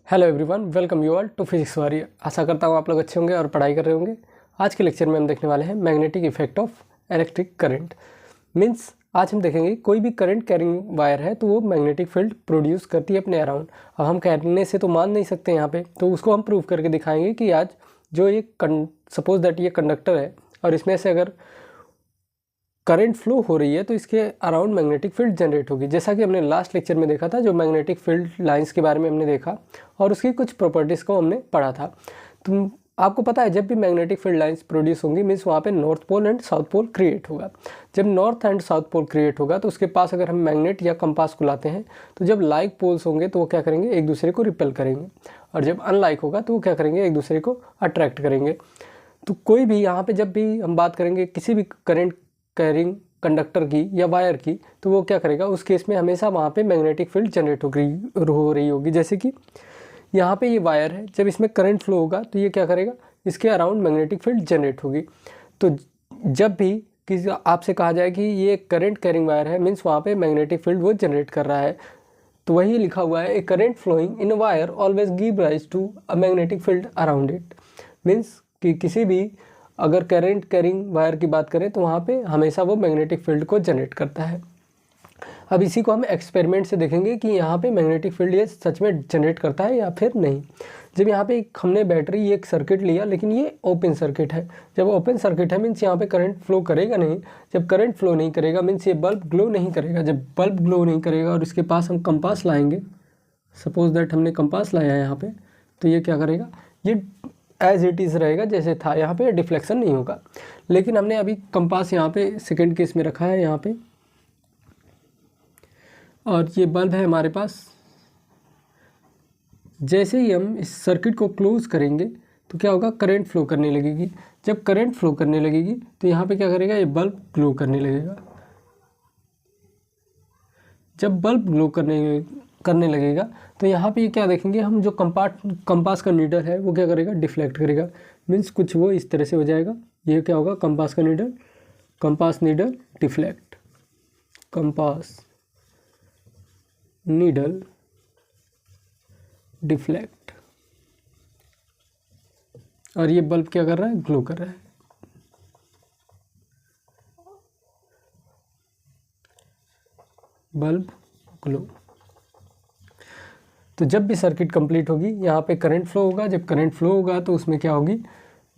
Hello everyone, welcome you all to Physics Warrior. आशा करता हूँ आप लोग अच्छे होंगे और पढ़ाई कर रहे होंगे। आज के लेक्चर में हम देखने वाले हैं magnetic effect of electric current. Means आज हम देखेंगे कोई भी करंट कैरिंग वायर है तो वो मैग्नेटिक फील्ड प्रोड्यूस करती है अपने अराउंड। अब हम कहने से तो मान नहीं सकते यहाँ पे, तो उसको हम प्रूव करके दिखाएंगे कि आज जो ये सपोज दैट ये कंडक्टर है और इसमें से अगर करंट फ्लो हो रही है तो इसके अराउंड मैग्नेटिक फील्ड जनरेट होगी। जैसा कि हमने लास्ट लेक्चर में देखा था, जो मैग्नेटिक फील्ड लाइंस के बारे में हमने देखा और उसकी कुछ प्रॉपर्टीज़ को हमने पढ़ा था। तो आपको पता है जब भी मैग्नेटिक फील्ड लाइंस प्रोड्यूस होंगी मीन्स वहाँ पे north pole and south pole create होगा। जब north and south pole create होगा तो उसके पास अगर हम मैग्नेट या कंपास को लाते हैं तो जब लाइक पोल्स होंगे तो वो क्या करेंगे, एक दूसरे को रिपेल करेंगे, और जब अनलाइक होगा तो वो क्या करेंगे, एक दूसरे को अट्रैक्ट करेंगे। तो कोई भी यहाँ पे जब भी हम बात करेंगे किसी भी करंट कैरिंग कंडक्टर की या वायर की, तो वो क्या करेगा, उस केस में हमेशा वहाँ पे मैग्नेटिक फील्ड जनरेट हो रही होगी। जैसे कि यहाँ पे ये वायर है, जब इसमें करंट फ्लो होगा तो ये क्या करेगा, इसके अराउंड मैग्नेटिक फील्ड जनरेट होगी। तो जब भी किसी आपसे कहा जाए कि ये करंट कैरिंग वायर है मीन्स वहाँ पे मैग्नेटिक फील्ड वो जनरेट कर रहा है, तो वही लिखा हुआ है, a current flowing in wire always give rise to a magnetic field around it. Means कि किसी भी अगर करंट कैरिंग वायर की बात करें तो वहाँ पे हमेशा वो मैग्नेटिक फील्ड को जनरेट करता है। अब इसी को हम एक्सपेरिमेंट से देखेंगे कि यहाँ पे मैग्नेटिक फील्ड ये सच में जनरेट करता है या फिर नहीं। जब यहाँ पे हमने बैटरी एक सर्किट लिया, लेकिन ये ओपन सर्किट है। जब ओपन सर्किट है मीन्स यहाँ पे करंट फ्लो करेगा नहीं। जब करंट फ्लो नहीं करेगा मीन्स ये बल्ब ग्लो नहीं करेगा। जब बल्ब ग्लो नहीं करेगा और इसके पास हम कंपास लाएंगे, सपोज दैट हमने कंपास लाया है यहाँ पे, तो ये क्या करेगा, ये एज इट इज़ रहेगा जैसे था, यहाँ पे डिफ्लेक्शन नहीं होगा। लेकिन हमने अभी कंपास यहाँ पे सेकंड केस में रखा है यहाँ पे, और ये बल्ब है हमारे पास। जैसे ही हम इस सर्किट को क्लोज करेंगे तो क्या होगा, करंट फ्लो करने लगेगी। जब करंट फ्लो करने लगेगी तो यहाँ पे क्या करेगा, ये बल्ब ग्लो करने लगेगा। जब बल्ब ग्लो करने लगेगा तो यहाँ पे क्या देखेंगे हम, जो कंपास का नीडल है वो क्या करेगा, डिफ्लेक्ट करेगा। मीन्स कुछ वो इस तरह से हो जाएगा। ये क्या होगा, compass needle deflect, compass needle deflect, और ये बल्ब क्या कर रहा है, ग्लो कर रहा है। Bulb glow. तो जब भी सर्किट कंप्लीट होगी यहाँ पे करंट फ्लो होगा। जब करंट फ्लो होगा तो उसमें क्या होगी,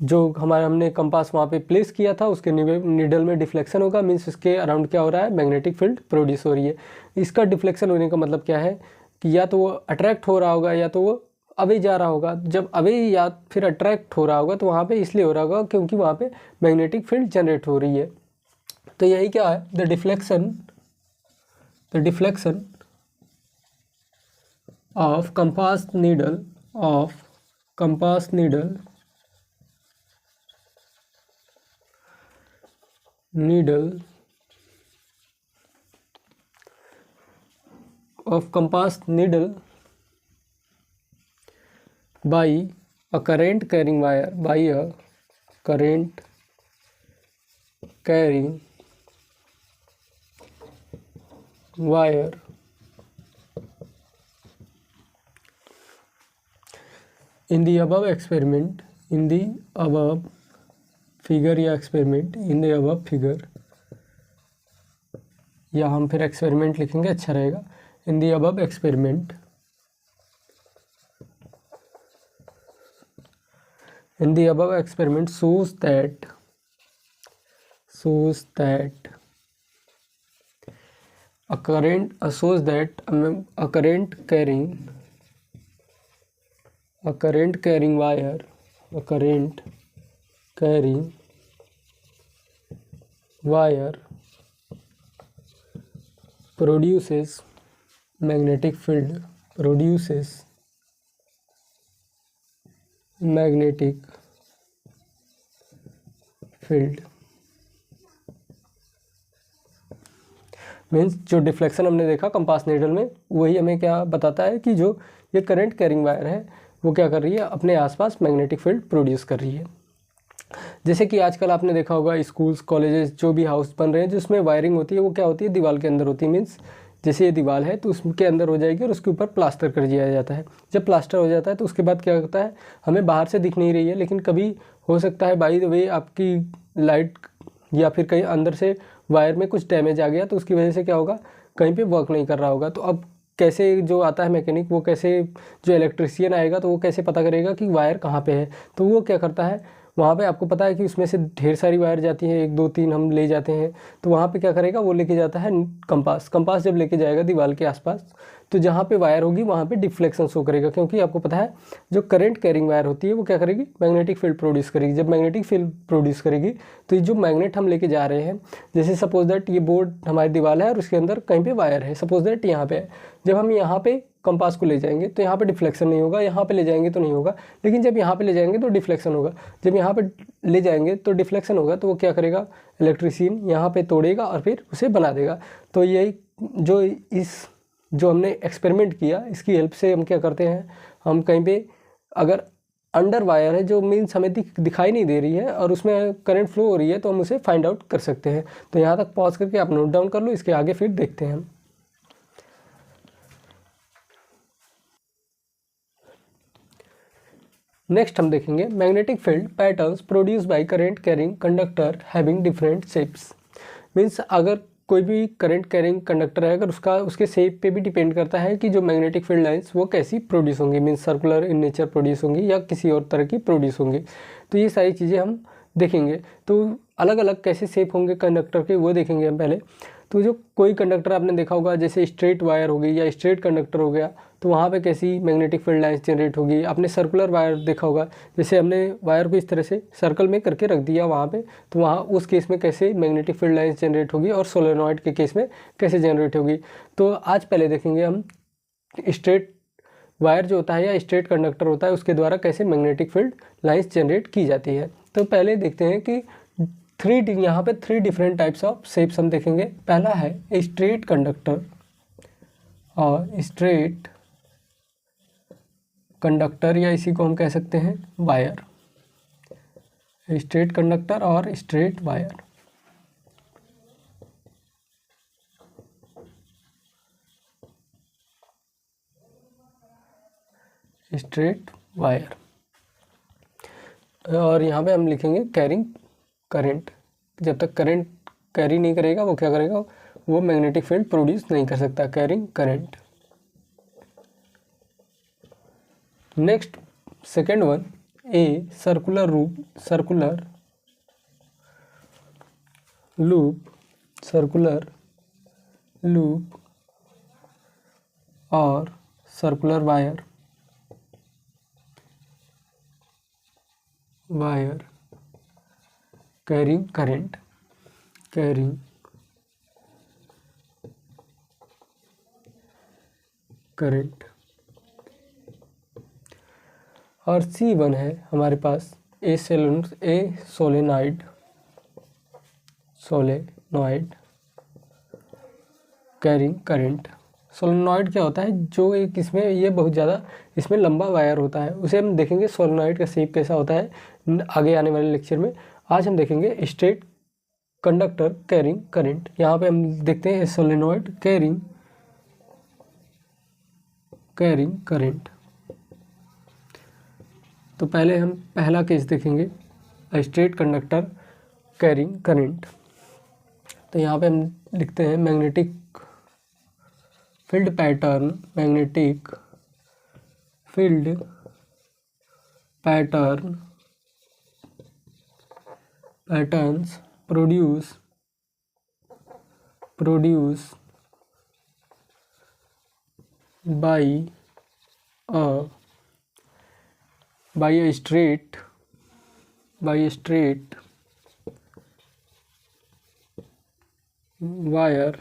जो हमने कंपास वहाँ पे प्लेस किया था उसके नीडल में डिफ्लेक्शन होगा। मीन्स उसके अराउंड क्या हो रहा है, मैग्नेटिक फील्ड प्रोड्यूस हो रही है। इसका डिफ्लेक्शन होने का मतलब क्या है कि या तो वो अट्रैक्ट हो रहा होगा या तो वो अवे जा रहा होगा। जब अवे या फिर अट्रैक्ट हो रहा होगा तो वहाँ पे इसलिए हो रहा होगा क्योंकि वहाँ पे मैग्नेटिक फील्ड जनरेट हो रही है। तो यही क्या है, the deflection of compass needle of compass needle by a current carrying wire, by a current carrying wire in the above experiment, in the above figure या experiment, in the above figure, या हम फिर experiment लिखेंगे अच्छा रहेगा। in the above experiment, shows that a current carrying wire produces magnetic field, means जो deflection हमने देखा कंपास नीडल में, वही हमें क्या बताता है कि जो ये करंट कैरिंग वायर है वो क्या कर रही है, अपने आसपास मैग्नेटिक फील्ड प्रोड्यूस कर रही है। जैसे कि आजकल आपने देखा होगा स्कूल्स, कॉलेजेस, जो भी हाउस बन रहे हैं जिसमें वायरिंग होती है वो क्या होती है, दीवार के अंदर होती है। मीन्स जैसे ये दीवार है तो उसके अंदर हो जाएगी और उसके ऊपर प्लास्टर कर दिया जाता है। जब प्लास्टर हो जाता है तो उसके बाद क्या होता है, हमें बाहर से दिख नहीं रही है, लेकिन कभी हो सकता है बाय द वे आपकी लाइट या फिर कहीं अंदर से वायर में कुछ डैमेज आ गया, तो उसकी वजह से क्या होगा, कहीं पे वर्क नहीं कर रहा होगा। तो अब कैसे जो आता है मैकेनिक, वो कैसे, जो इलेक्ट्रिशियन आएगा तो वो कैसे पता करेगा कि वायर कहाँ पे है। तो वो क्या करता है, वहाँ पे आपको पता है कि उसमें से ढेर सारी वायर जाती हैं, 1 2 3 हम ले जाते हैं। तो वहाँ पे क्या करेगा, वो लेके जाता है कंपास। कंपास जब लेके जाएगा दीवार के आसपास, तो जहाँ पे वायर होगी वहाँ पे डिफ्लेक्शन शो करेगा, क्योंकि आपको पता है जो करंट कैरिंग वायर होती है वो क्या करेगी, मैग्नेटिक फील्ड प्रोड्यूस करेगी। जब मैग्नेटिक फील्ड प्रोड्यूस करेगी तो ये जो मैग्नेट हम लेके जा रहे हैं, जैसे सपोज दैट ये बोर्ड हमारी दीवार है और उसके अंदर कहीं पे वायर है, सपोज दैट यहाँ पे है। जब हम यहाँ पे कंपास को ले जाएंगे तो यहाँ पे डिफ्लेक्शन नहीं होगा, यहाँ पे ले जाएंगे तो नहीं होगा, लेकिन जब यहाँ पे ले जाएंगे तो डिफ्लेक्शन होगा। जब यहाँ पे ले जाएंगे तो डिफ्लेक्शन होगा, तो वो क्या करेगा, इलेक्ट्रिशियन यहाँ पे तोड़ेगा और फिर उसे बना देगा। तो यही जो हमने एक्सपेरिमेंट किया, इसकी हेल्प से हम क्या करते हैं, हम कहीं पे अगर अंडर वायर है जो मीन्स हमें दिखाई नहीं दे रही है और उसमें करंट फ्लो हो रही है, तो हम उसे फाइंड आउट कर सकते हैं। तो यहाँ तक पॉज करके आप नोट डाउन कर लो, इसके आगे फिर देखते हैं हम। नेक्स्ट हम देखेंगे magnetic field patterns produce by current carrying conductor having different shapes. Means अगर कोई भी करंट कैरिंग कंडक्टर है, अगर उसके शेप पे भी डिपेंड करता है कि जो मैग्नेटिक फील्ड लाइंस वो कैसी प्रोड्यूस होंगी, means circular in nature produce होंगी या किसी और तरह की प्रोड्यूस होंगी। तो ये सारी चीज़ें हम देखेंगे। तो अलग अलग कैसे शेप होंगे कंडक्टर के वो देखेंगे हम पहले। तो जो कोई कंडक्टर आपने देखा होगा, जैसे स्ट्रेट वायर हो गई या स्ट्रेट कंडक्टर हो गया, तो वहाँ पे कैसी मैग्नेटिक फील्ड लाइंस जनरेट होगी। आपने सर्कुलर वायर देखा होगा, जैसे हमने वायर को इस तरह से सर्कल में करके रख दिया वहाँ पे, तो वहाँ उस केस में कैसे मैग्नेटिक फील्ड लाइंस जनरेट होगी और सोलेनॉइड के केस में कैसे जनरेट होगी। तो आज पहले देखेंगे हम स्ट्रेट वायर जो होता है या स्ट्रेट कंडक्टर होता है उसके द्वारा कैसे मैग्नेटिक फील्ड लाइंस जनरेट की जाती है। तो पहले देखते हैं कि यहाँ पे 3 डिफरेंट टाइप्स ऑफ शेप्स हम देखेंगे। पहला है स्ट्रेट कंडक्टर और स्ट्रेट कंडक्टर, या इसी को हम कह सकते हैं वायर। स्ट्रेट कंडक्टर और स्ट्रेट वायर। स्ट्रेट वायर, और यहाँ पे हम लिखेंगे कैरिंग करंट। जब तक करंट कैरी नहीं करेगा वो क्या करेगा, वो मैग्नेटिक फील्ड प्रोड्यूस नहीं कर सकता, carrying current. Next second one, circular loop और सर्कुलर वायर कैरिंग करंट। और C1 है हमारे पास सोलेनॉइड कैरिंग करंट। सोलेनॉइड क्या होता है, जो एक इसमें ये बहुत ज़्यादा इसमें लंबा वायर होता है, उसे हम देखेंगे सोलेनॉइड का शेप कैसा होता है आगे आने वाले लेक्चर में। आज हम देखेंगे स्ट्रेट कंडक्टर कैरिंग करंट। यहाँ पे हम देखते हैं सोलेनॉइड कैरिंग करंट। तो पहले हम पहला केस देखेंगे, स्ट्रेट कंडक्टर कैरिंग करंट। तो यहाँ पे हम लिखते हैं magnetic field patterns produce by a straight wire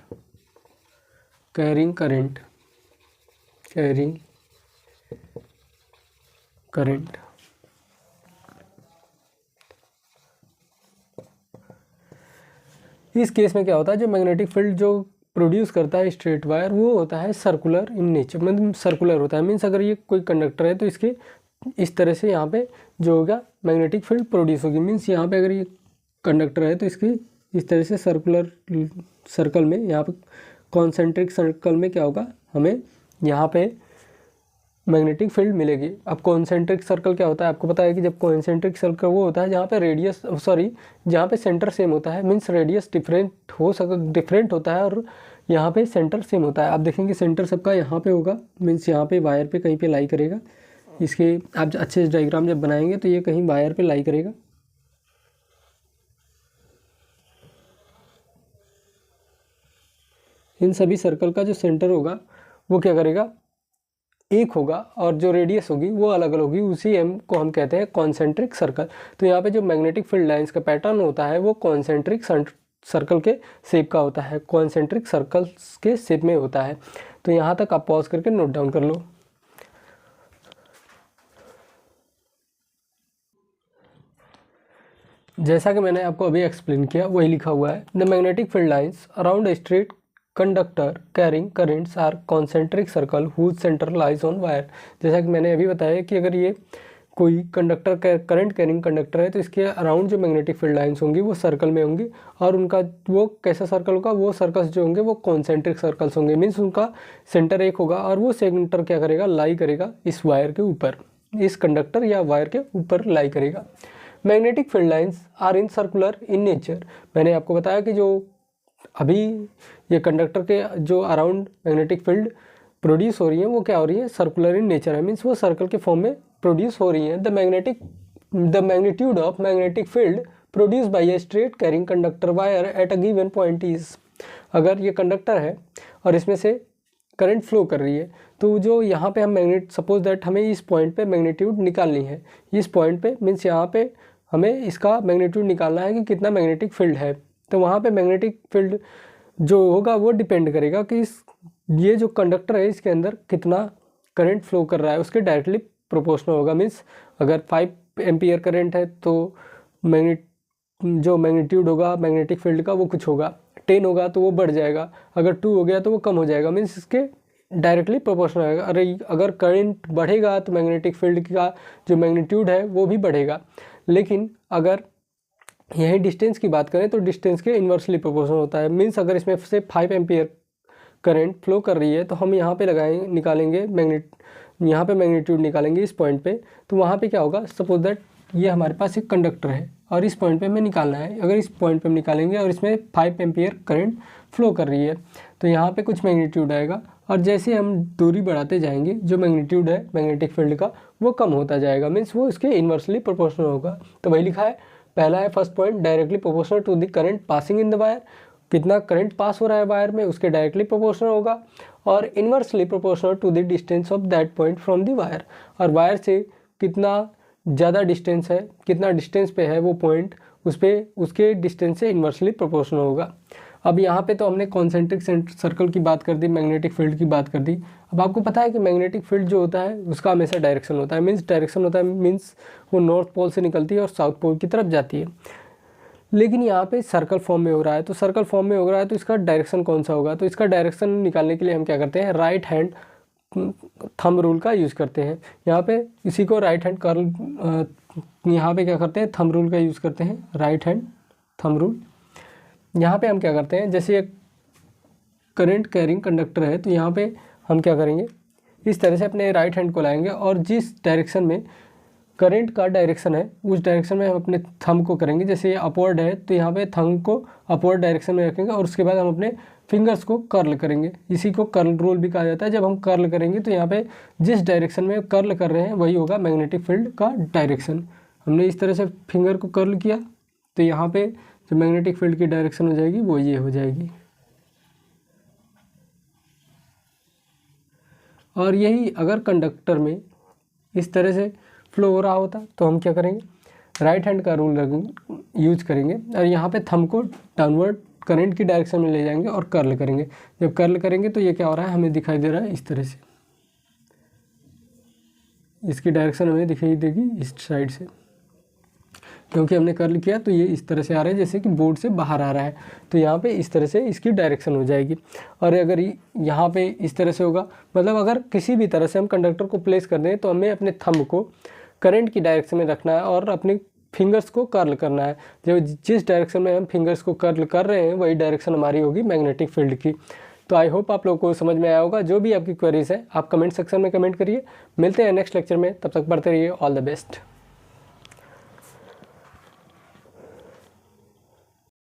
carrying current। इस केस में क्या होता है, जो मैग्नेटिक फील्ड जो प्रोड्यूस करता है स्ट्रेट वायर, वो होता है सर्कुलर इन नेचर, मतलब सर्कुलर होता है। मीन्स अगर ये कोई कंडक्टर है तो इसके इस तरह से यहाँ पे जो होगा मैग्नेटिक फील्ड प्रोड्यूस होगी। मीन्स यहाँ पे अगर ये कंडक्टर है तो इसकी इस तरह से सर्कुलर सर्कल में यहाँ पे कॉन्सेंट्रिक सर्कल में क्या होगा, हमें यहाँ पे मैग्नेटिक फील्ड मिलेगी। अब कॉन्सेंट्रिक सर्कल क्या होता है, आपको पता है कि जब कॉन्सेंट्रिक सर्कल वो होता है जहाँ पे रेडियस जहाँ पे सेंटर सेम होता है, मीन्स रेडियस डिफरेंट होता है और यहाँ पे सेंटर सेम होता है। आप देखेंगे सेंटर सबका यहाँ पे होगा, मीन्स यहाँ पे वायर पे कहीं पे लाई करेगा। इसके आप अच्छे से डायग्राम जब बनाएंगे तो ये कहीं वायर पे लाई करेगा। इन सभी सर्कल का जो सेंटर होगा वो क्या करेगा, एक होगा और जो रेडियस होगी वो अलग अलग होगी, उसी को हम कहते हैं कॉन्सेंट्रिक सर्कल। तो यहाँ पे जो मैग्नेटिक फील्ड लाइंस का पैटर्न होता है वो कॉन्सेंट्रिक सर्कल के शेप का होता है, कॉन्सेंट्रिक सर्कल्स के शेप में होता है। तो यहाँ तक आप पॉज करके नोट डाउन कर लो। जैसा कि मैंने आपको अभी एक्सप्लेन किया वही लिखा हुआ है, the magnetic field lines around a straight conductor carrying currents are concentric circle whose centre lies on wire. जैसा कि मैंने अभी बताया कि अगर ये कोई कंडक्टर करंट कैरिंग कंडक्टर है तो इसके अराउंड जो मैग्नेटिक फील्ड लाइंस होंगी वो सर्कल में होंगी और उनका वो कैसा सर्कल होगा, वो सर्कल्स जो होंगे वो कॉन्सेंट्रिक सर्कल्स होंगे, मीन्स उनका सेंटर एक होगा और वो सेंटर क्या करेगा, लाई करेगा इस वायर के ऊपर, इस कंडक्टर या वायर के ऊपर लाई करेगा। Magnetic field lines are in circular in nature. मैंने आपको बताया कि जो अभी ये कंडक्टर के जो अराउंड मैग्नेटिक फील्ड प्रोड्यूस हो रही है वो क्या हो रही है, सर्कुलर इन नेचर है, मीन्स वो सर्कल के फॉर्म में प्रोड्यूस हो रही है। The magnitude of magnetic field produce by a straight carrying conductor wire at a given point is. अगर ये कंडक्टर है और इसमें से करंट फ्लो कर रही है तो जो यहाँ पे हम सपोज दैट हमें इस पॉइंट पे मैग्नीट्यूड निकालनी है, इस पॉइंट पे मीन्स यहाँ पे हमें इसका मैग्नीट्यूड निकालना है कि कितना मैग्नेटिक फील्ड है। तो वहाँ पे मैग्नेटिक फील्ड जो होगा वो डिपेंड करेगा कि ये जो कंडक्टर है इसके अंदर कितना करंट फ्लो कर रहा है, उसके डायरेक्टली प्रोपोर्शनल होगा। मीन्स अगर 5 एम्पियर करंट है तो जो मैग्नीट्यूड होगा मैग्नेटिक फील्ड का वो कुछ होगा, 10 होगा तो वो बढ़ जाएगा, अगर 2 हो गया तो वो कम हो जाएगा, मीन्स इसके डायरेक्टली प्रोपोर्शनल आएगा। अगर करंट बढ़ेगा तो मैग्नेटिक फील्ड का जो मैग्नीट्यूड है वो भी बढ़ेगा। लेकिन अगर यही डिस्टेंस की बात करें तो डिस्टेंस के इन्वर्सली प्रोपोर्शनल होता है। मीन्स अगर इसमें से 5 एम्पियर करंट फ्लो कर रही है तो हम यहाँ पे निकालेंगे यहाँ पे मैग्नीट्यूड निकालेंगे इस पॉइंट पे, तो वहाँ पे क्या होगा, सपोज दैट ये हमारे पास एक कंडक्टर है और इस पॉइंट पे हमें निकालना है। अगर इस पॉइंट पे हम निकालेंगे और इसमें 5 एम्पियर करंट फ्लो कर रही है तो यहाँ पे कुछ मैग्नीट्यूड आएगा और जैसे हम दूरी बढ़ाते जाएंगे जो मैग्नीट्यूड है मैग्नेटिक फील्ड का वो कम होता जाएगा, मीन्स वो इसके इन्वर्सली प्रोपोर्शनल होगा। तो वही लिखा है, पहला है first point, directly proportional to the current passing in the wire, कितना करंट पास हो रहा है वायर में उसके डायरेक्टली प्रोपोर्शनल होगा, और inversely proportional to the distance of that point from the wire, और वायर से कितना ज़्यादा डिस्टेंस है, कितना डिस्टेंस पे है वो पॉइंट, उस पर उसके डिस्टेंस से इन्वर्सली प्रोपोर्शनल होगा। अब यहाँ पे तो हमने कॉन्सेंट्रिक सर्कल की बात कर दी, मैग्नेटिक फील्ड की बात कर दी। अब आपको पता है कि मैग्नेटिक फील्ड जो होता है उसका हमेशा डायरेक्शन होता है, मीन्स वो नॉर्थ पोल से निकलती है और साउथ पोल की तरफ जाती है। लेकिन यहाँ पे सर्कल फॉर्म में हो रहा है, तो सर्कल फॉर्म में हो रहा है तो इसका डायरेक्शन कौन सा होगा, तो इसका डायरेक्शन निकालने के लिए हम क्या करते हैं, राइट हैंड थंब रूल का यूज़ करते हैं। यहाँ पे इसी को राइट हैंड कर्ल, यहाँ पे क्या करते हैं, थंब रूल का यूज़ करते हैं, राइट हैंड थंब रूल। यहाँ पे हम क्या करते हैं, जैसे एक करंट कैरिंग कंडक्टर है तो यहाँ पे हम क्या करेंगे, इस तरह से अपने राइट हैंड को लाएंगे और जिस डायरेक्शन में करंट का डायरेक्शन है उस डायरेक्शन में हम अपने थंब को करेंगे। जैसे ये अपवर्ड है तो यहाँ पे थंब को अपवर्ड डायरेक्शन में रखेंगे और उसके बाद हम अपने फिंगर्स को कर्ल करेंगे, इसी को कर्ल रूल भी कहा जाता है। जब हम कर्ल करेंगे तो यहाँ पे जिस डायरेक्शन में कर्ल कर रहे हैं वही होगा मैग्नेटिक फील्ड का डायरेक्शन। हमने इस तरह से फिंगर को कर्ल किया तो यहाँ पे जो मैग्नेटिक फील्ड की डायरेक्शन हो जाएगी वो ये हो जाएगी। और यही अगर कंडक्टर में इस तरह से फ्लो हो रहा होता तो हम क्या करेंगे, राइट हैंड का रूल यूज करेंगे और यहाँ पे थंब को डाउनवर्ड करंट की डायरेक्शन में ले जाएंगे और कर्ल करेंगे। जब कर्ल करेंगे तो ये क्या हो रहा है, हमें दिखाई दे रहा है इस तरह से, इसकी डायरेक्शन हमें दिखाई देगी इस साइड से, क्योंकि हमने कर्ल किया तो ये इस तरह से आ रहा है जैसे कि बोर्ड से बाहर आ रहा है, तो यहाँ पे इस तरह से इसकी डायरेक्शन हो जाएगी। और अगर यहाँ पे इस तरह से होगा, मतलब अगर किसी भी तरह से हम कंडक्टर को प्लेस कर दें तो हमें अपने थंब को करंट की डायरेक्शन में रखना है और अपने फिंगर्स को कर्ल करना है। जब जिस डायरेक्शन में हम फिंगर्स को कर्ल कर रहे हैं वही डायरेक्शन हमारी होगी मैग्नेटिक फील्ड की। तो आई होप आप लोगों को समझ में आया होगा। जो भी आपकी क्वेरीज है आप कमेंट सेक्शन में कमेंट करिए। मिलते हैं नेक्स्ट लेक्चर में, तब तक पढ़ते रहिए। All the best.